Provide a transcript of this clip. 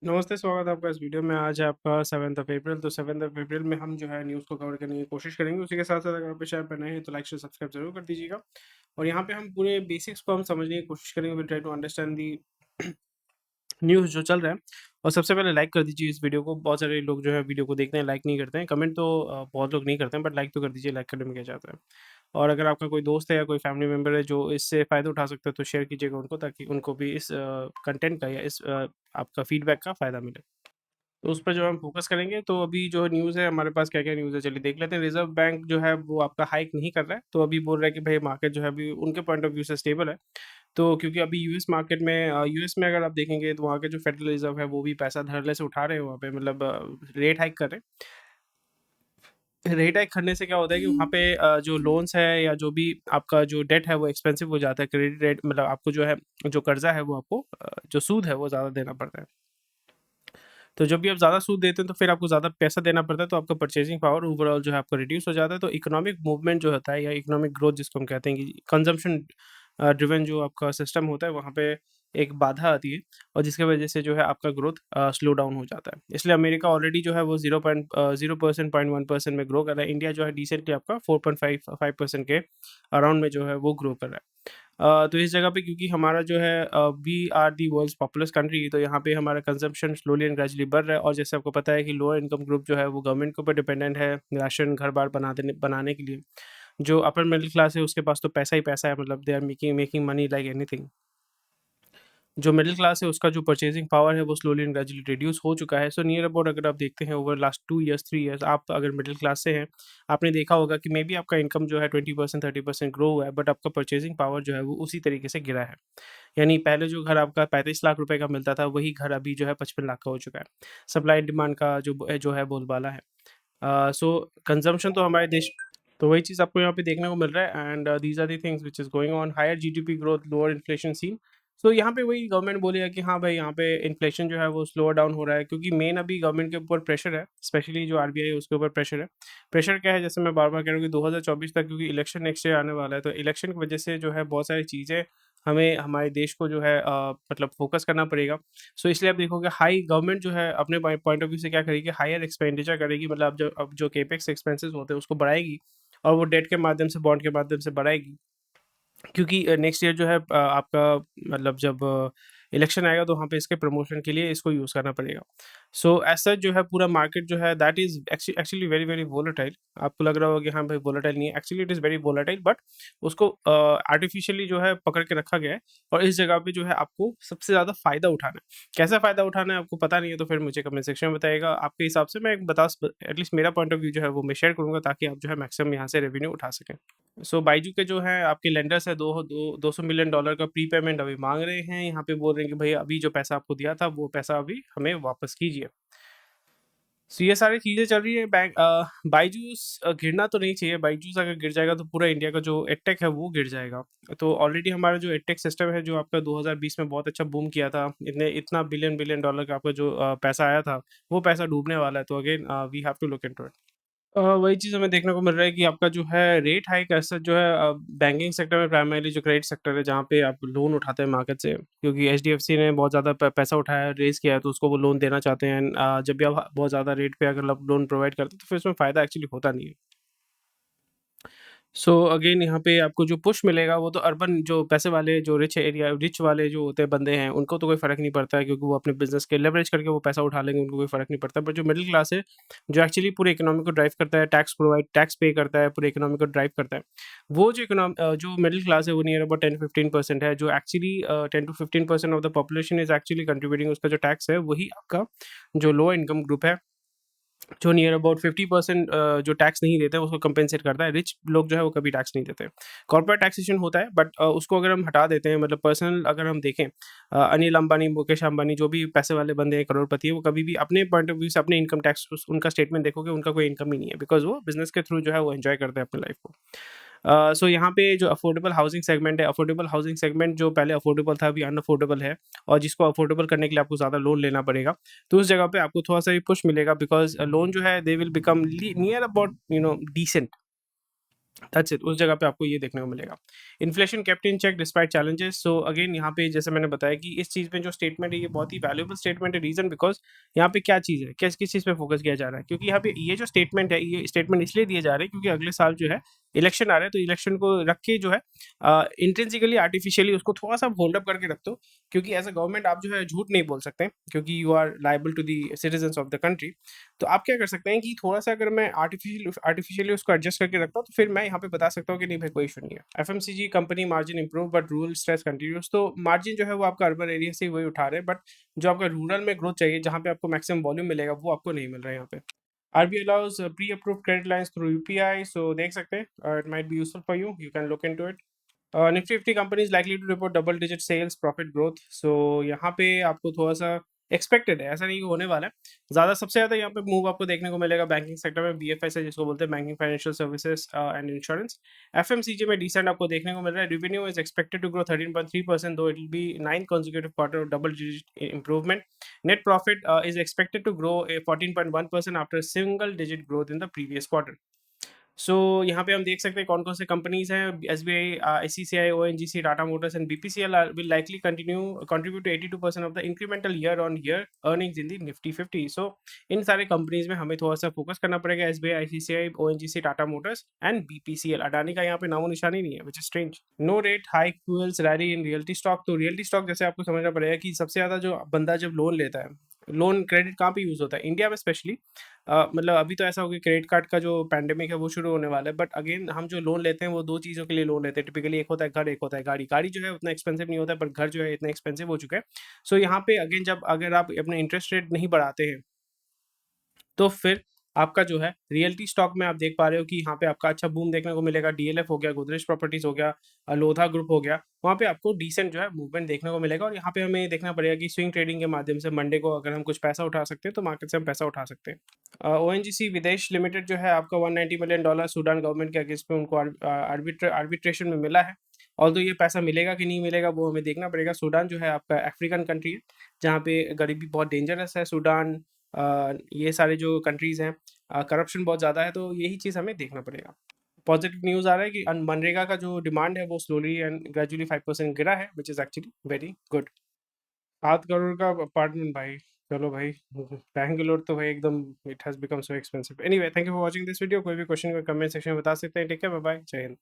नमस्ते, स्वागत है आपका इस वीडियो में। आज है आपका 7th ऑफ अप्रैल, तो 7th ऑफ अप्रैल में हम जो है न्यूज़ को कवर करने की कोशिश करेंगे। उसी के साथ-साथ अगर आप इस चैनल पर नए हैं तो लाइक, शेयर, सब्सक्राइब ज़रूर कर दीजिएगा। और यहाँ पे हम पूरे बेसिक्स को हम समझने की कोशिश करेंगे। Will try to understand the news जो चल रहा है। और सबसे पहले लाइक कर दीजिए इस वीडियो को। बहुत सारे लोग जो है वीडियो को देखते हैं, लाइक नहीं करते हैं। कमेंट तो बहुत लोग नहीं करते हैं, बट लाइक तो कर दीजिए, लाइक करने में क्या जाता है। और अगर आपका कोई दोस्त है या कोई फैमिली मेंबर है जो इससे फ़ायदा उठा सकता है तो शेयर कीजिएगा उनको, ताकि उनको भी इस कंटेंट का या इस आपका फीडबैक का फ़ायदा मिले। तो उस पे जो हम फ़ोकस करेंगे, तो अभी जो न्यूज़ है हमारे पास क्या-क्या न्यूज़ है चलिए देख लेते हैं। रिज़र्व बैंक जो है वो आपका हाइक नहीं कर रहा है, तो अभी बोल रहा है कि भई मार्केट जो है अभी उनके पॉइंट ऑफ व्यू से स्टेबल है। तो क्योंकि अभी यूएस मार्केट में यूएस में अगर आप देखेंगे तो वहाँ के जो फेडरल रिज़र्व है वो भी पैसा धड़ल्ले से उठा रहे हैं वहाँ पे, मतलब रेट हाइक कर रहे हैं। रेट हाइक करने से क्या होता है कि वहाँ पे जो लोन्स है या जो भी आपका जो डेट है वो एक्सपेंसिव हो जाता है। क्रेडिट रेट मतलब आपको जो है, जो कर्ज़ा है वो आपको जो सूद है वो ज़्यादा देना पड़ता है। तो जब भी आप ज़्यादा सूद देते हैं तो फिर आपको ज़्यादा पैसा देना पड़ता है, तो आपका परचेज़िंग पावर ओवरऑल जो है आपका रिड्यूस हो जाता है। तो इकोनॉमिक मूवमेंट जो होता है या इकोनॉमिक ग्रोथ जिसको हम कहते हैं कि कंज़म्पशन ड्रिवन जो आपका सिस्टम होता है, वहाँ पे एक बाधा आती है और जिसकी वजह से जो है आपका ग्रोथ स्लो डाउन हो जाता है। इसलिए अमेरिका ऑलरेडी जो है वो 0% 0.1% में ग्रो कर रहा है। इंडिया जो है डिसेंटली आपका 4.5% के अराउंड में जो है वो ग्रो कर रहा है। तो इस जगह पे क्योंकि हमारा जो है we are the world's populous country, तो यहाँ पे हमारा कंजम्पशन स्लोली एंड ग्रेजुअली बढ़ रहा है। और जैसे आपको पता है कि लोअर इनकम ग्रुप जो है वो गवर्नमेंट के ऊपर डिपेंडेंट है राशन घर-बार बनाने के लिए। जो अपर मिडल क्लास है उसके पास तो पैसा ही पैसा है, मतलब they are making making money like anything. जो मिडिल क्लास है उसका जो परचेजिंग पावर है वो स्लोली एंड ग्रेजुअली रिड्यूस हो चुका है। सो नियर अबाउट अगर आप देखते हैं ओवर लास्ट 2 ईयर्स 3 ईयर्स, आप अगर मिडिल क्लास से हैं, आपने देखा होगा कि मे बी आपका इनकम जो है 20% 30% ग्रो हुआ है, बट आपका परचेजिंग पावर जो है वो उसी तरीके से गिरा है। यानी पहले जो घर आपका 35 लाख रुपए का मिलता था, वही घर अभी जो है 55 लाख का हो चुका है। सप्लाई एंड डिमांड का जो है बोलबाला है। सो कंजम्पशन तो हमारे देश, तो वही चीज़ आपको यहाँ पे देखने को मिल रहा है। And these are the things which is going on, higher GDP growth, lower inflation scene. So यहाँ पे वही गवर्नमेंट बोलेगा कि हाँ भाई, यहाँ पे इन्फ्लेशन जो है वो स्लो डाउन हो रहा है, क्योंकि मेन अभी गवर्नमेंट के ऊपर प्रेशर है, स्पेशली जो आरबीआई है उसके ऊपर प्रेशर है। प्रेशर क्या है, जैसे मैं बार-बार कह रहा हूँ कि 2024 तक, क्योंकि इलेक्शन नेक्स्ट ईयर आने वाला है, तो इलेक्शन की वजह से जो है बहुत सारी चीज़ें हमें हमारे देश को जो है मतलब फ़ोकस करना पड़ेगा। सो इसलिए आप देखोगे हाई गवर्नमेंट जो है अपने पॉइंट ऑफ व्यू से क्या करेगी, हायर एक्सपेंडिचर करेगी, मतलब अब जो केपेक्स एक्सपेंसेस होते हैं उसको बढ़ाएगी और वो डेट के माध्यम से, बॉन्ड के माध्यम से बढ़ाएगी। क्योंकि नेक्स्ट ईयर जो है आपका मतलब जब इलेक्शन आएगा तो वहाँ पे इसके प्रमोशन के लिए इसको यूज़ करना पड़ेगा। सो एज़ सच जो है पूरा मार्केट जो है that is actually very, very volatile. आपको लग रहा होगा कि हाँ भाई वोलेटाइल नहीं है, actually it is very volatile, but उसको आर्टिफिशियली जो है पकड़ के रखा गया है। और इस जगह पे जो है आपको सबसे ज़्यादा फ़ायदा उठाना है। कैसा फ़ायदा उठाना है आपको पता नहीं है, तो फिर मुझे कमेंट सेक्शन में बताइएगा। आपके हिसाब से मैं एक बता स एटलीस्ट मेरा पॉइंट ऑफ व्यू जो है वो मैं शेयर करूँगा, ताकि आप जो है मैक्सिमम यहाँ से रेवेन्यू उठा सकें। सो बायजू के जो हैं आपके लेंडर्स हैं, 200 मिलियन डॉलर का प्रीपेमेंट अभी माँग रहे हैं। यहाँ पे बोल रहे हैं कि भई अभी जो पैसा आपको दिया था वो पैसा अभी हमें वापस कीजिए। सो ये सारी चीज़ें चल रही है। बायजूस गिरना तो नहीं चाहिए। बायजूस अगर गिर जाएगा तो पूरा इंडिया का जो एडटेक है वो गिर जाएगा। तो ऑलरेडी हमारा जो एडटेक सिस्टम है, जो आपका 2020 में बहुत अच्छा बूम किया था, इतना बिलियन बिलियन डॉलर का आपका जो पैसा आया था, वो पैसा डूबने वाला है। तो again we have to look into it. वही चीज़ हमें देखने को मिल रहा है कि आपका जो है रेट हाइक ऐसा जो है बैंकिंग सेक्टर में, प्राइमरीली जो क्रेडिट सेक्टर है जहाँ पे आप लोन उठाते हैं मार्केट से, क्योंकि एचडीएफसी ने बहुत ज़्यादा पैसा उठाया, रेज किया है, तो उसको वो लोन देना चाहते हैं। जब भी आप बहुत ज़्यादा रेट पे अगर आप लोन प्रोवाइड करते हैं तो फिर उसमें फ़ायदा एक्चुअली होता नहीं है। सो अगेन यहाँ पे आपको जो पुश मिलेगा वो तो अर्बन जो पैसे वाले, जो रिच वाले जो होते हैं बंदे हैं, उनको तो कोई फ़र्क नहीं पड़ता है, क्योंकि वो अपने बिज़नेस के लेवरेज करके वो पैसा उठा लेंगे, उनको कोई फ़र्क नहीं पड़ता। बट जो मिडिल क्लास है, जो एक्चुअली पूरे इकोनॉमी को ड्राइव करता है, टैक्स पे करता है, पूरे इकोनॉमी को ड्राइव करता है, वो जो मिडिल क्लास है वो नियर अबाउट 10-15% है, जो actually 10 to 15% of the population is actually contributing. उसका जो टैक्स है वही आपका जो लो इनकम ग्रुप है, जो नियर अबाउट 50% जो टैक्स नहीं देते हैं उसको कंपेंसेट करता है। रिच लोग जो है वो कभी टैक्स नहीं देते। कॉर्पोरेट टैक्सेशन होता है, बट उसको अगर हम हटा देते हैं, मतलब पर्सनल अगर हम देखें, अनिल अंबानी, मुकेश अंबानी, जो भी पैसे वाले बंदे हैं, करोड़पति है, वो कभी भी अपने पॉइंट ऑफ व्यू से अपने इनकम टैक्स उनका स्टेटमेंट देखोगे, उनका कोई इनकम ही नहीं है, बिकॉज़ वो बिज़नेस के थ्रू जो है वो एन्जॉय करते हैं अपनी लाइफ़ को। सो यहाँ पे जो अफोर्डेबल हाउसिंग सेगमेंट है, अफोर्डेबल हाउसिंग सेगमेंट जो पहले अफोर्डेबल था अभी अनअफोर्डेबल है, और जिसको अफोर्डेबल करने के लिए आपको ज़्यादा लोन लेना पड़ेगा। तो उस जगह पे आपको थोड़ा-सा भी पुश मिलेगा, बिकॉज़ लोन जो है they will become near about decent. That's it, उस जगह पे आपको ये देखने को मिलेगा। Inflation kept in check despite challenges. So again यहाँ पे जैसे मैंने बताया कि इस चीज़ में जो स्टेटमेंट है ये बहुत ही वैल्यूएबल स्टेटमेंट है। रीजन बिकॉज यहाँ पे क्या चीज़ है, किस चीज़ पे फोकस किया जा रहा है, क्योंकि यहाँ पे ये जो स्टेटमेंट है, ये स्टेटमेंट इसलिए दिए जा रहे हैं क्योंकि अगले साल जो है इलेक्शन आ रहा है, तो इलेक्शन को रख के जो है इंट्रेंसिकली आर्टिफिशियली उसको थोड़ा सा होल्ड अप करके रख दो, क्योंकि एज अ गवर्नमेंट आप जो है झूठ नहीं बोल सकते, क्योंकि you are liable to the citizens of the country. तो आप क्या कर सकते हैं कि थोड़ा-सा अगर मैं आर्टिफिशियली उसको एडजस्ट करके रखता हूँ, तो फिर मैं यहाँ पे बता सकता हूँ कि नहीं भाई कोई इश्यू नहीं है। FMCG company margin improve but rural stress continues. तो मार्जिन जो है वो आपका अर्बन एरिया से ही वही उठा रहे हैं, बट जो आपका रूरल में ग्रोथ चाहिए, जहाँ पे आपको मैक्सिमम वॉल्यूम मिलेगा, वो आपको नहीं मिल रहा है यहाँ पे। RBI allows pre-approved credit lines through UPI, so देख सकते हैं, it might be useful for you you can look into it. Nifty 50 companies likely to report double digit sales profit growth. So यहाँ पे आपको थोड़ा सा एक्सपेक्टेड है, ऐसा नहीं कि होने वाला है ज़्यादा। सबसे ज़्यादा यहाँ पे मूव आपको देखने को मिलेगा बैंकिंग सेक्टर में, बीएफएस है जिसको बोलते हैं, banking financial services and insurance. FMCG में डिसेंट आपको देखने को मिल रहा है। Revenue is expected to grow 13.3%, though it will be 9 consecutive quarter of double digit improvement. Net profit is expected to grow 14.1% after single digit growth in the previous quarter. सो यहाँ पे हम देख सकते हैं कौन कौन से कंपनीज हैं। SBI, ICICI, ONGC, Tata Motors and BPCL will likely continue contribute to 82% of the incremental year on year earnings in the Nifty 50। So इन सारे कंपनीज में हमें थोड़ा सा फोकस करना पड़ेगा। SBI, ICICI, ONGC, Tata Motors and BPCL. Adani का यहाँ पे नामो निशानी नहीं है, which is strange. No rate hike fuels rally in realty stock. तो रियल्टी स्टॉक जैसे आपको समझना पड़ेगा कि सबसे ज़्यादा जो बंदा जब लोन लेता है, लोन क्रेडिट कहाँ पे यूज़ होता है, इंडिया में स्पेशली। मतलब अभी तो ऐसा हो गया क्रेडिट कार्ड का जो पैंडेमिक है वो शुरू होने वाला है, बट अगेन हम जो लोन लेते हैं वो दो चीज़ों के लिए लोन लेते हैं टिपिकली। एक होता है घर, एक होता है गाड़ी। गाड़ी जो है उतना एक्सपेंसिव नहीं होता है, पर घर जो है इतना एक्सपेंसिव हो चुका है। सो यहाँ पे अगेन जब अगर आप अपने इंटरेस्ट रेट नहीं बढ़ाते हैं, तो फिर आपका जो है रियल्टी स्टॉक में आप देख पा रहे हो कि यहाँ पे आपका अच्छा बूम देखने को मिलेगा। डीएलएफ हो गया, गोदरेज प्रॉपर्टीज हो गया, लोधा ग्रुप हो गया, वहाँ पे आपको डिसेंट जो है मूवमेंट देखने को मिलेगा। और यहाँ पे हमें देखना पड़ेगा कि स्विंग ट्रेडिंग के माध्यम से मंडे को अगर हम कुछ पैसा उठा सकते हैं तो मार्केट से हम पैसा उठा सकते हैं। ओएनजीसी विदेश लिमिटेड जो है आपका $190 मिलियन सूडान गवर्नमेंट के अगेंस्ट में उनको आर्बिट्रेशन में मिला है। और तो ये पैसा मिलेगा कि नहीं मिलेगा वो हमें देखना पड़ेगा। सूडान जो है आपका अफ्रीकन कंट्री है, जहाँ पे गरीबी बहुत डेंजरस है। सूडान, ये सारे जो कंट्रीज़ हैं, करप्शन बहुत ज़्यादा है, तो यही चीज़ हमें देखना पड़ेगा। पॉजिटिव न्यूज़ आ रहा है कि मनरेगा का जो डिमांड है वो स्लोली एंड ग्रेजुअली 5% गिरा है, which is actually very good. 7 crore का अपार्टमेंट भाई, चलो भाई, बैंगलोर तो भाई एकदम it has become so expensive. Anyway, thank you for watching this video. कोई भी क्वेश्चन को कमेंट सेक्शन में बता सकते हैं। टेक केयर, बाय बाय, जय हिंद।